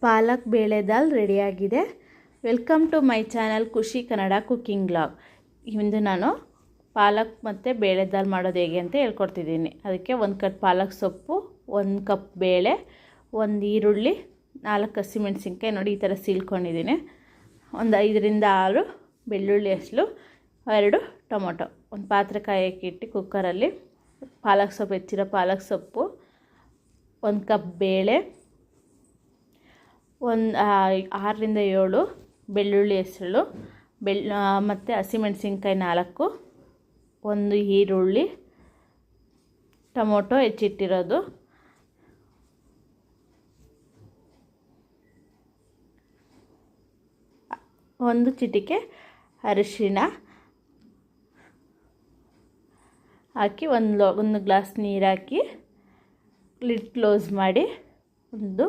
ಪಾಲಕ್ ಬೇಳೆ ದಾಲ್ ರೆಡಿಯಾಗಿದೆ. Welcome to my channel ಖುಷಿ ಕನ್ನಡ ಕುಕ್ಕಿಂಗ್ ವ್ಲಾಗ್. ಇಂದು ನಾನು ಪಾಲಕ್ ಮತ್ತು ಬೇಳೆ ದಾಲ್ ಮಾಡೋದು ಹೇಗೆ ಅಂತ ಹೇಳ್ಕೊಡ್ತಿದ್ದೀನಿ. ಅದಕ್ಕೆ 1 ಕಪ್ ಪಾಲಕ್ ಸೊಪ್ಪು, 1 ಕಪ್ ಬೇಳೆ, 1 ಈರುಳ್ಳಿ, 4 ಹಸಿಮೆಣಸಿನ್ಕಾಯಿ ನೋಡಿ ಈ ಥರ ಸೀಳ್ಕೊಂಡಿದ್ದೀನಿ, ಒಂದು 5ರಿಂದ 6 ಬೆಳ್ಳುಳ್ಳಿ ಹೆಸರು, 2 ಟೊಮೊಟೊ. ಒಂದು ಪಾತ್ರೆ ಕಾಯೋಕ್ಕೆ ಇಟ್ಟು ಕುಕ್ಕರಲ್ಲಿ ಪಾಲಕ್ ಸೊಪ್ಪು, ಹೆಚ್ಚಿರೋ ಪಾಲಕ್ ಸೊಪ್ಪು, 1 ಕಪ್ ಬೇಳೆ, 6ರಿಂದ 7 ಬೆಳ್ಳುಳ್ಳಿ ಹೆಸರು, ಮತ್ತು ಹಸಿಮೆಣಸಿನ್ಕಾಯಿ 4, 1 ಈರುಳ್ಳಿ, ಟೊಮೊಟೊ ಹೆಚ್ಚಿಟ್ಟಿರೋದು, ಒಂದು ಚಿಟಿಕೆ ಅರಿಶಿಣ ಹಾಕಿ ಒಂದು ಗ್ಲಾಸ್ ನೀರು ಹಾಕಿ ಲಿಡ್ ಕ್ಲೋಸ್ ಮಾಡಿ ಒಂದು